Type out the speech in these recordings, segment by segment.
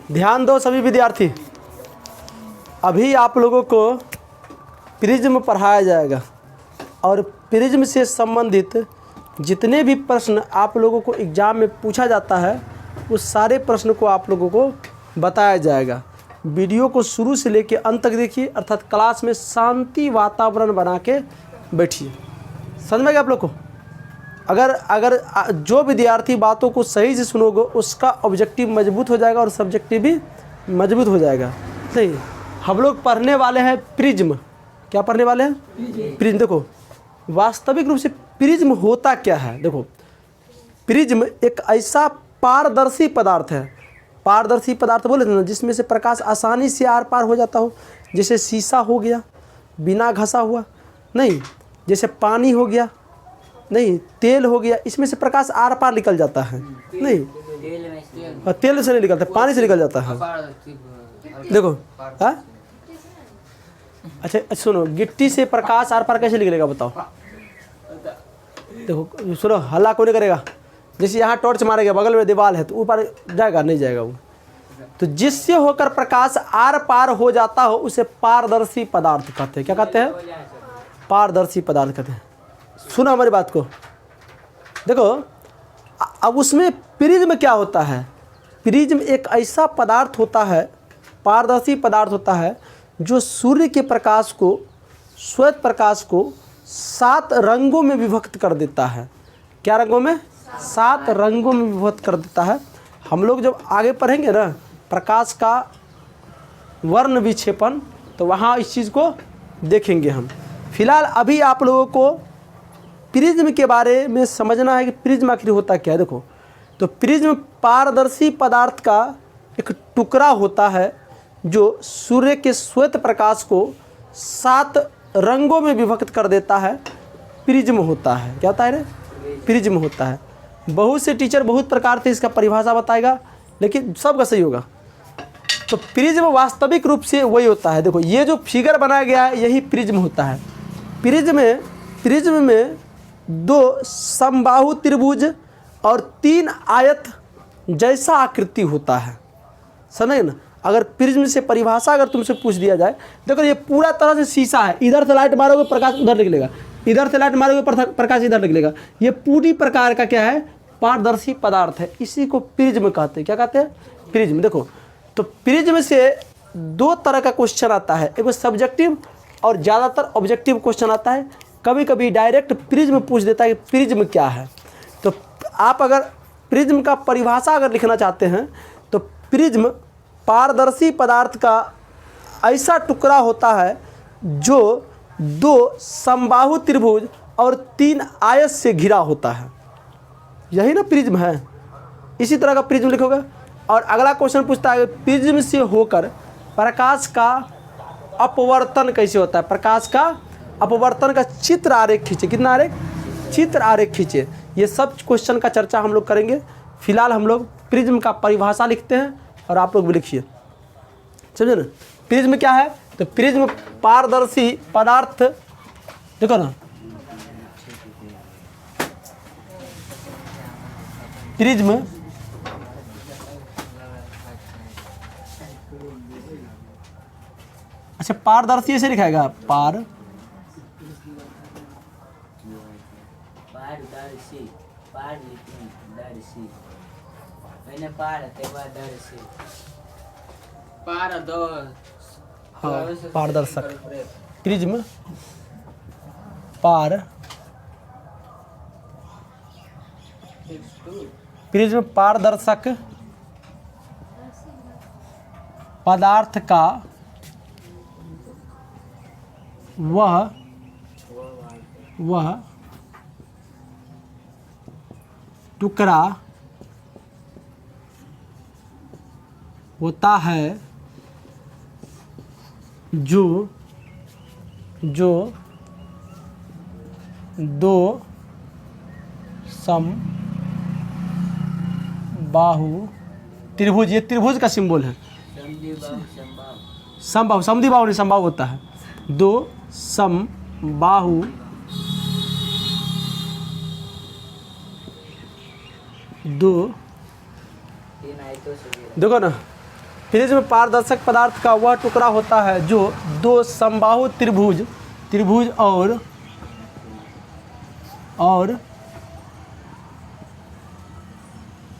ध्यान दो सभी विद्यार्थी, अभी आप लोगों को प्रिज्म पढ़ाया जाएगा और प्रिज्म से संबंधित जितने भी प्रश्न आप लोगों को एग्ज़ाम में पूछा जाता है उस सारे प्रश्न को आप लोगों को बताया जाएगा। वीडियो को शुरू से लेकर अंत तक देखिए, अर्थात क्लास में शांति वातावरण बना के बैठिए। समझ में गया आप लोग को? अगर जो विद्यार्थी बातों को सही से सुनोगे उसका ऑब्जेक्टिव मजबूत हो जाएगा और सब्जेक्टिव भी मजबूत हो जाएगा। सही, हम लोग पढ़ने वाले हैं प्रिज्म। क्या पढ़ने वाले हैं? प्रिज्म। देखो वास्तविक रूप से प्रिज्म होता क्या है। देखो प्रिज्म एक ऐसा पारदर्शी पदार्थ है, पारदर्शी पदार्थ बोले थे ना, जिसमें से प्रकाश आसानी से आर पार हो जाता हो। जैसे शीशा हो गया बिना घसा हुआ, नहीं, जैसे पानी हो गया, नहीं, तेल हो गया, इसमें से प्रकाश आर पार निकल जाता है। नहीं, तेल से नहीं निकलता, पानी से निकल जाता है। देखो हाँ, अच्छा सुनो, गिट्टी से प्रकाश आर पार कैसे निकलेगा बताओ? देखो सुनो, हल्ला कौन करेगा? जैसे यहाँ टॉर्च मारेगा, बगल में दीवार है तो ऊपर जाएगा? नहीं जाएगा वो। तो जिससे होकर प्रकाश आर पार हो जाता हो उसे पारदर्शी पदार्थ कहते हैं। क्या कहते हैं? पारदर्शी पदार्थ कहते हैं। सुनो हमारी बात को। देखो अब उसमें प्रिज्म क्या होता है? प्रिज्म एक ऐसा पदार्थ होता है, पारदर्शी पदार्थ होता है, जो सूर्य के प्रकाश को, श्वेत प्रकाश को 7 रंगों में विभक्त कर देता है। क्या रंगों में? 7 रंगों में विभक्त कर देता है। हम लोग जब आगे पढ़ेंगे ना प्रकाश का वर्ण विक्षेपण, तो वहाँ इस चीज़ को देखेंगे हम। फिलहाल अभी आप लोगों को प्रिज्म के बारे में समझना है कि प्रिज्म आखिर होता क्या है। देखो तो प्रिज्म पारदर्शी पदार्थ का एक टुकड़ा होता है जो सूर्य के श्वेत प्रकाश को 7 रंगों में विभक्त कर देता है। प्रिज्म होता है। क्या होता है रे? प्रिज्म होता है। बहुत से टीचर बहुत प्रकार से इसका परिभाषा बताएगा, लेकिन सबका सही होगा। तो प्रिज्म वास्तविक रूप से वही होता है। देखो ये जो फिगर बनाया गया है यही प्रिज्म होता है। प्रिज्म में 2 समबाहु त्रिभुज और 3 आयत जैसा आकृति होता है। समझे ना? अगर प्रिज्म से परिभाषा अगर तुमसे पूछ दिया जाए, देखो ये पूरा तरह से शीशा है, इधर से लाइट मारोगे प्रकाश उधर निकलेगा, इधर से लाइट मारोगे प्रकाश इधर निकलेगा। ये पूरी प्रकार का क्या है? पारदर्शी पदार्थ है। इसी को प्रिज्म कहते हैं। क्या कहते हैं? प्रिज्म। देखो तो प्रिज्म से 2 तरह का क्वेश्चन आता है, एक सब्जेक्टिव और ज़्यादातर ऑब्जेक्टिव क्वेश्चन आता है। कभी कभी डायरेक्ट प्रिज्म पूछ देता है कि प्रिज्म क्या है। तो आप अगर प्रिज्म का परिभाषा अगर लिखना चाहते हैं तो प्रिज्म पारदर्शी पदार्थ का ऐसा टुकड़ा होता है जो 2 समबाहु त्रिभुज और 3 आयत से घिरा होता है। यही ना प्रिज्म है। इसी तरह का प्रिज्म लिखोगे। और अगला क्वेश्चन पूछता है प्रिज्म से होकर प्रकाश का अपवर्तन कैसे होता है? प्रकाश का अपवर्तन का चित्र आरेख खींचे। कितना आरेख? चित्र आरेख खींचे। ये सब क्वेश्चन का चर्चा हम लोग करेंगे। फिलहाल हम लोग प्रिज्म का परिभाषा लिखते हैं और आप लोग भी लिखिए। समझे ना? प्रिज्म क्या है? तो प्रिज्म पारदर्शी पदार्थ, देखो ना, प्रिज्म अच्छा पारदर्शी ऐसे लिखाएगा, पारदर्शी पारदर्शक। प्रिज्म प्रिज्म पारदर्शक पदार्थ का वह टुकड़ा होता है जो 2 समबाहु त्रिभुज, ये त्रिभुज का सिंबल है। समबाहु, समद्विबाहु नहीं, समबाहु होता है। 2 समबाहु देखो ना प्रिज्म पारदर्शक पदार्थ का वह टुकड़ा होता है जो दो समबाहु त्रिभुज और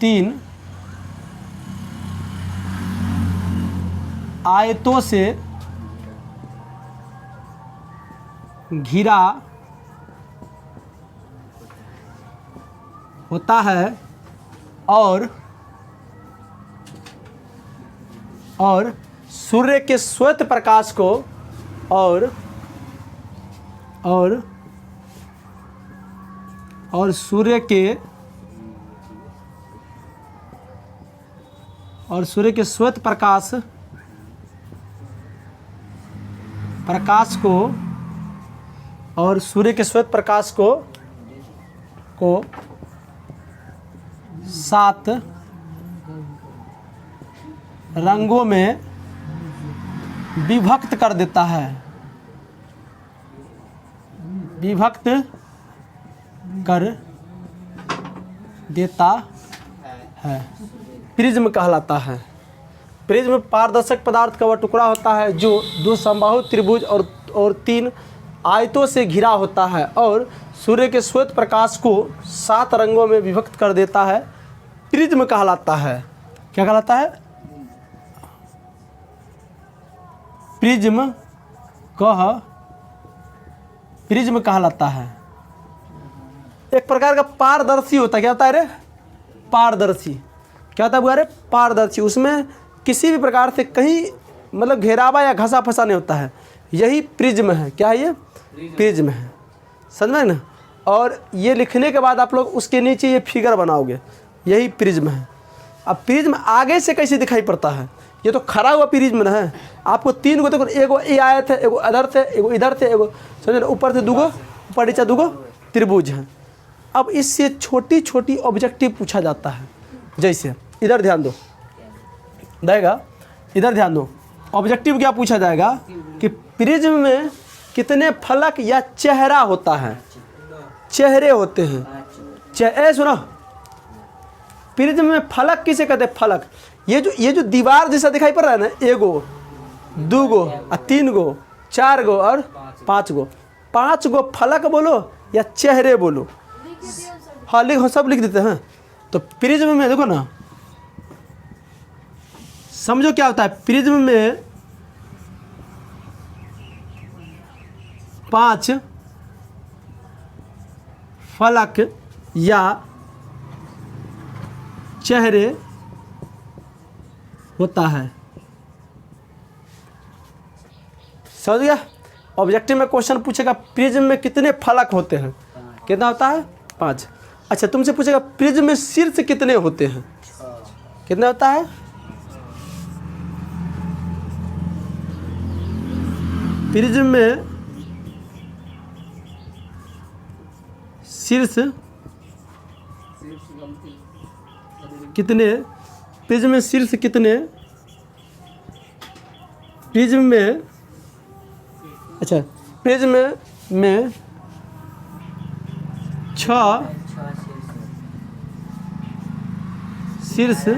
तीन आयतों से घिरा होता है और सूर्य के श्वेत प्रकाश को और सूर्य के श्वेत प्रकाश को 7 रंगों में विभक्त कर देता है। प्रिज्म कहलाता है। प्रिज्म पारदर्शक पदार्थ का वह टुकड़ा होता है जो दो समबाहु त्रिभुज और 3 आयतों से घिरा होता है और सूर्य के श्वेत प्रकाश को 7 रंगों में विभक्त कर देता है। प्रिज्म कहलाता है। क्या कहलाता है? प्रिज्म कहलाता है। एक प्रकार का पारदर्शी होता है। क्या होता है रे? पारदर्शी। क्या होता है बुआ रे? पारदर्शी। उसमें किसी भी प्रकार से कहीं मतलब घेरावा या घसा फंसा नहीं होता है। यही प्रिज्म है। क्या है ये? प्रिज्म है। समझ में ना? और ये लिखने के बाद आप लोग उसके नीचे ये फिगर बनाओगे, यही प्रिज्म है। अब प्रिज्म आगे से कैसे दिखाई पड़ता है? ये तो खड़ा हुआ प्रिज्म ना है। आपको 3 गो देखो, एगो ये आयत है, एगो इधर से, एगो इधर से, एगो समझ ना, ऊपर से दूगो, ऊपर नीचे दूगो त्रिभुज है। अब इससे छोटी छोटी ऑब्जेक्टिव पूछा जाता है। जैसे इधर ध्यान दो, देगा इधर ध्यान दो। ऑब्जेक्टिव क्या पूछा जाएगा कि प्रिज्म में कितने फलक या चेहरा होता है? चेहरे होते हैं। सुनो, प्रिज्म में फलक किसे कहते हैं? फलक। ये जो दीवार जैसा दिखाई पड़ रहा है ना, एगो, दूगो, 3 गो, 4 गो और 5 गो, 5 गो फलक बोलो या चेहरे बोलो। हाँ सब लिख देते हैं। तो प्रिज्म में देखो ना, समझो क्या होता है। प्रिज्म में 5 फलक या चेहरे होता है। समझ गया? ऑब्जेक्टिव में क्वेश्चन पूछेगा प्रिज्म में कितने फलक होते हैं? कितना होता है? 5। अच्छा, तुमसे पूछेगा प्रिज्म में शीर्ष कितने होते हैं? कितना होता है? प्रिज्म में शीर्ष कितने? प्रिज्म में शीर्ष कितने? प्रिज्म में, अच्छा, प्रिज्म में 6 शीर्ष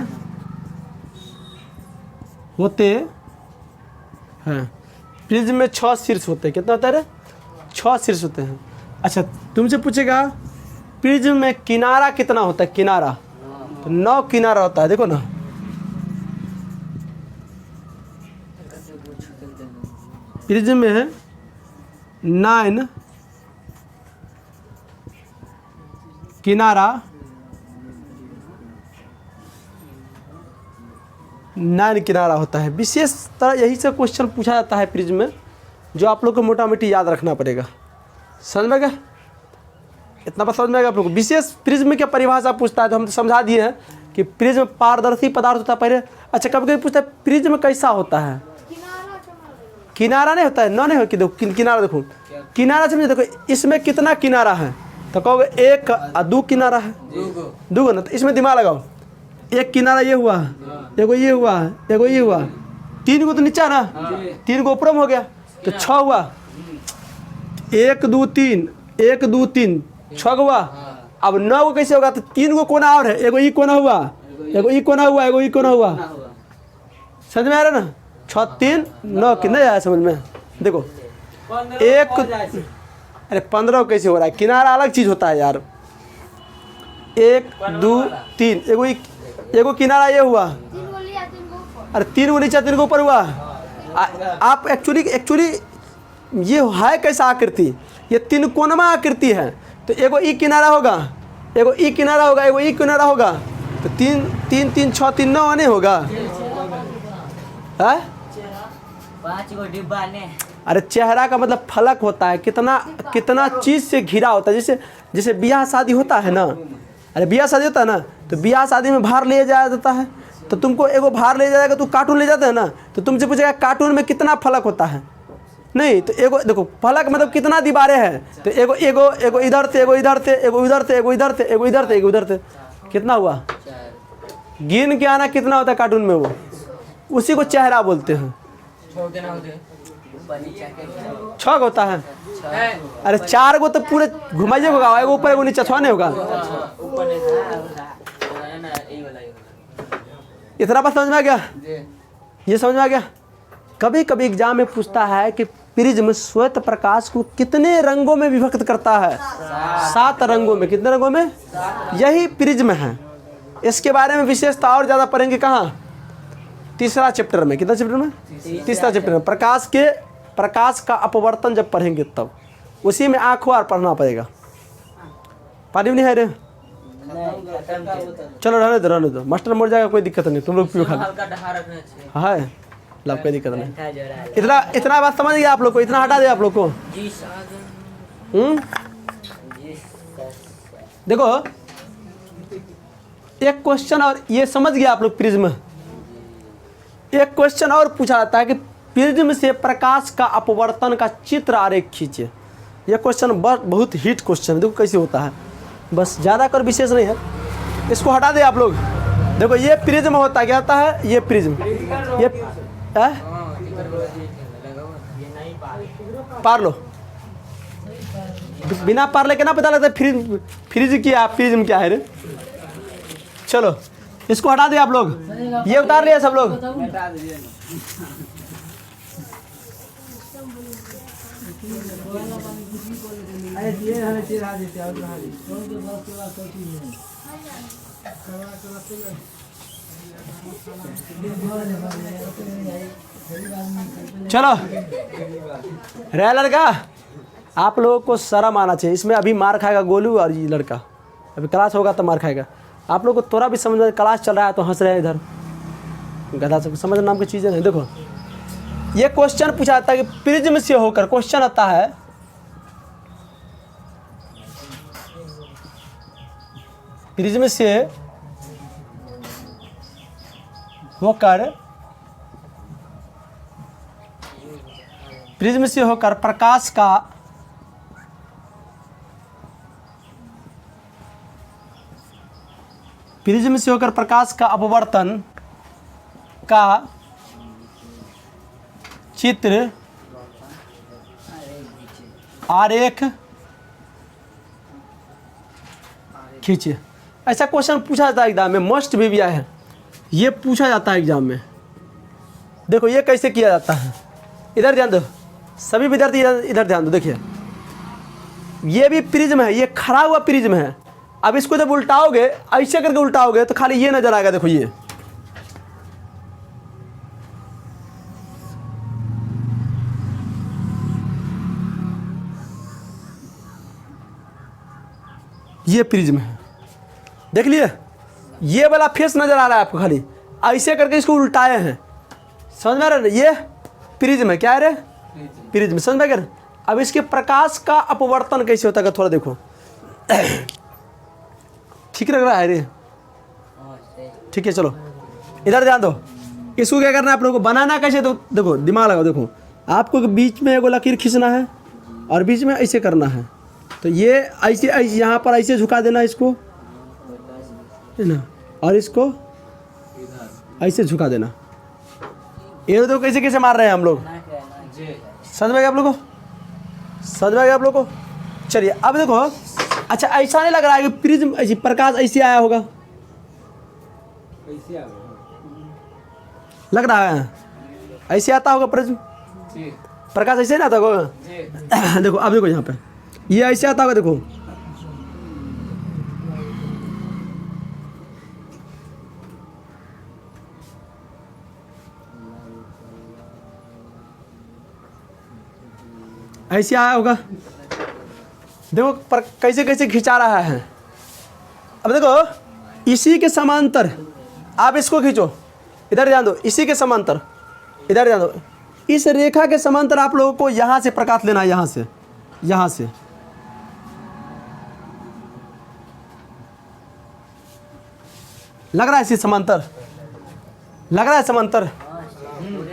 होते हैं। प्रिज्म में 6 शीर्ष होते हैं। कितना होता है रे? 6 शीर्ष होते हैं। अच्छा, तुमसे पूछेगा प्रिज्म में किनारा कितना होता है? किनारा तो 9 किनारा होता है। देखो ना, प्रिज्म में 9 किनारा, 9 किनारा होता है। विशेष तरह यही से क्वेश्चन पूछा जाता है प्रिज्म में, जो आप लोग को मोटा मोटी याद रखना पड़ेगा। समझ में गया? इतना बात समझ में आएगा आप लोग को। विशेष प्रिज्म की परिभाषा पूछता है तो हम तो समझा दिए हैं कि प्रिज्म पारदर्शी पदार्थ होता है पहले। अच्छा, कभी कभी पूछता है प्रिज्म कैसा होता है? किनारा नहीं होता है, ना नहीं हो कि देखो किनारा, देखो किनारा समझे। देखो इसमें कितना किनारा है तो कहोगे 1 और 2 किनारा है, दूगो ना। तो इसमें दिमाग लगाओ, 1 किनारा ये हुआ, एगो ये हुआ, एगो ये हुआ, 3 गो तो नीचा ना, 3 गो ऊपर में हो गया तो 6 हुआ। 1 2 3, 1 2 3, 6 हुआ। अब 9 गो कैसे होगा? तो 3 गो कोना और है, एगो ई कोना हुआ, एगो ई कोना हुआ, एगो ई कोना हुआ। समझ में आ रहा ना? 6 3 9 कितना आया समझ में? देखो एक, अरे 15 कैसे हो रहा है? किनारा अलग चीज़ होता है यार। 1 2 3, एगो किनारा ये हुआ, अरे 3 को नीचे 3 को ऊपर हुआ। आप एक्चुअली ये है कैसा आकृति? ये 3 कोणमा आकृति है। तो एगो ई किनारा होगा, एगो ई किनारा होगा, एगो ई किनारा होगा, तो 3 3 3 6 3 9 नहीं होगा? है 5 गो डिब्बा ने। अरे चेहरा का मतलब फलक होता है, कितना चीज़ से घिरा होता है। जैसे ब्याह शादी होता है ना, अरे ब्याह शादी होता है ना, तो ब्याह शादी में भार ले जाया जाता है। तो तुमको एगो भार ले जाएगा, तो कार्टून ले जाते हैं ना, तो तुमसे पूछेगा कार्टून में कितना फलक होता है? नहीं, तो एगो देखो फलक मतलब कितना दीवारें हैं, तो एगो इधर से, एगो इधर से, एगो इधर से, एगो इधर से, एगो इधर से, एगो इधर से, कितना हुआ? गिन के आना कितना होता है कार्टून में, वो उसी को चेहरा बोलते हैं। 6 होता है। अरे 4 गो तो पूरे घुमाइए होगा, एगो ऊपर एगो नीचे, 6 नहीं होगा? इतना बात समझ में आ गया? ये समझ में आ गया? कभी कभी एग्जाम में पूछता है कि प्रिज्म श्वेत प्रकाश को कितने रंगों में विभक्त करता है? 7 रंगों में। कितने रंगों में? यही प्रिज्म है। इसके बारे में विशेषता और ज़्यादा पढ़ेंगे कहाँ? तीसरा चैप्टर में। कितना चैप्टर में? तीसरा चैप्टर में। प्रकाश का अपवर्तन जब पढ़ेंगे तब उसी में आँखों और पढ़ना पड़ेगा। पानी नहीं है रे? चलो रहने दो, मास्टर मर जाएगा, कोई दिक्कत नहीं, तुम लोग पियो खा लो। है लाभ, कोई दिक्कत नहीं। इतना बात समझ गया आप लोग को? इतना हटा दे आप लोग को। देखो एक क्वेश्चन और ये समझ गया आप लोग प्रिज्म। एक क्वेश्चन और पूछा जाता है कि प्रिज्म से प्रकाश का अपवर्तन का चित्र आरेख खींचे। यह क्वेश्चन बहुत हिट क्वेश्चन है। देखो कैसे होता है, बस ज़्यादा कर विशेष नहीं है, इसको हटा दे आप लोग। देखो ये प्रिज्म होता है, क्या होता है? ये प्रिज्म, ये पार लो, बिना पार लेके ना पता लगता फ्रिज क्या, प्रिज्म क्या है रे। चलो इसको हटा दिया आप लोग, ये उतार लिया सब लोग। चलो रे लड़का, आप लोगों को शर्म आना चाहिए। इसमें अभी मार खाएगा गोलू और ये लड़का, अभी क्लास होगा तो मार खाएगा। आप लोग को थोड़ा भी समझ में, क्लास चल रहा है तो हंस रहे हैं इधर, गधा सब समझ नाम की चीज़ें नहीं। देखो ये क्वेश्चन पूछा जाता है कि प्रिज्म से होकर, क्वेश्चन आता है प्रिज्म से होकर, प्रिज्म से होकर प्रकाश का प्रिज्म से होकर प्रकाश का अपवर्तन का चित्र आरेख खींचे। ऐसा क्वेश्चन पूछा जाता है एग्जाम में, मस्ट भी आया है, ये पूछा जाता है एग्जाम में। देखो ये कैसे किया जाता है, इधर ध्यान दो सभी विद्यार्थी, इधर ध्यान दो। देखिए ये भी प्रिज्म है, ये खड़ा हुआ प्रिज्म है। अब इसको जब उल्टाओगे, ऐसे करके उल्टाओगे तो खाली ये नजर आएगा। देखो ये प्रिज्म है, देख लिए? ये वाला फेस नजर आ रहा है आपको, खाली ऐसे करके इसको उल्टाए हैं। समझ में आ रहा है? ये प्रिज्म है। क्या है रे? प्रिज्म। समझ में आ गया? अब इसके प्रकाश का अपवर्तन कैसे होता है थोड़ा देखो। ठीक लग रहा है रे? ठीक है, चलो इधर ध्यान दो। इसको क्या करना है आप लोगों को, बनाना कैसे? तो देखो दिमाग लगाओ। देखो आपको बीच में एगो लकीर खींचना है और बीच में ऐसे करना है। तो ये ऐसे यहाँ पर ऐसे झुका देना इसको, है ना, और इसको ऐसे झुका देना। ये तो कैसे कैसे मार रहे हैं हम लोग, समझ में गया आप लोगों को? समझ में गया आप लोगों को? चलिए अब देखो, अच्छा ऐसा नहीं लग रहा है कि प्रिज्म ऐसी प्रकाश ऐसे आया होगा? लग रहा है ऐसे आता होगा प्रकाश ऐसे ना आता होगा। देखो अब देखो यहाँ पे ये ऐसे आता होगा, देखो ऐसे आया होगा। देखो पर कैसे कैसे खिंचा रहा है। अब देखो इसी के समांतर आप इसको खींचो, इधर ध्यान दो, इसी के समांतर इधर ध्यान दो, इस रेखा के समांतर आप लोगों को यहाँ से प्रकाश लेना है, यहाँ से लग रहा है इसी समांतर, लग रहा है समांतर,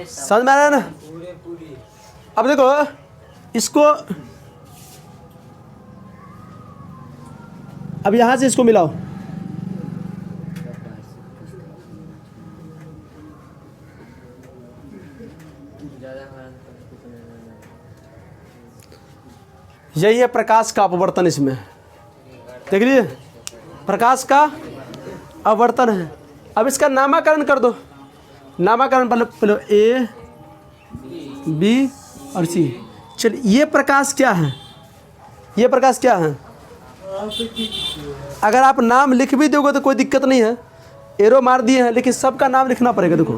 समझ में आ रहा है ना। अब देखो इसको अब यहाँ से इसको मिलाओ, यही है प्रकाश का अपवर्तन। इसमें देख लीजिए प्रकाश का अपवर्तन है। अब इसका नामकरण कर दो, नामकरण पहले ए बी और सी। चलिए ये प्रकाश क्या है, ये प्रकाश क्या है। अगर आप नाम लिख भी दोगे तो कोई दिक्कत नहीं है, एरो मार दिए हैं, लेकिन सबका नाम लिखना पड़ेगा। देखो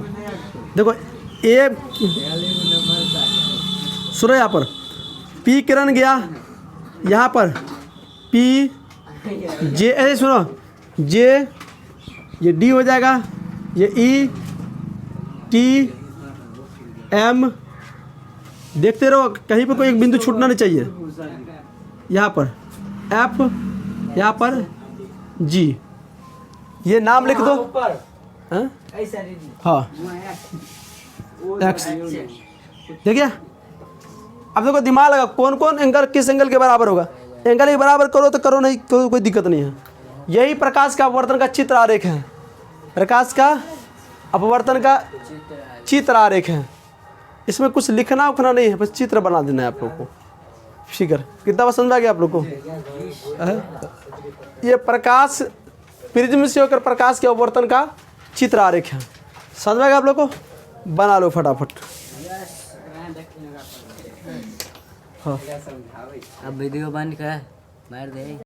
देखो ए सुनो, यहाँ पर पी किरण गया, यहाँ पर पी जे, ऐसे सुनो जे, ये डी हो जाएगा, ये ई टी एम, देखते रहो कहीं पर कोई एक बिंदु छूटना नहीं चाहिए। यहाँ पर एफ, यहाँ पर जी, ये नाम लिख दो। हाँ एक्स, देखिए अब देखो दिमाग लगा कौन कौन एंगल किस एंगल के बराबर होगा। एंगल के बराबर करो तो करो, नहीं तो कोई दिक्कत नहीं है। यही प्रकाश का अपवर्तन का चित्र आरेख है, प्रकाश का अपवर्तन का चित्र आरेख है। इसमें कुछ लिखना उखना नहीं है, बस चित्र बना देना है आप लोग को। फिगर कितना पसंद आ गया आप लोग को। ये प्रकाश प्रिज्म से होकर प्रकाश के अपवर्तन का चित्र आरेख है। समझ में आ गया आप लोग को, बना लो फटाफट। हाँ अब वीडियो बंद कर मार दे।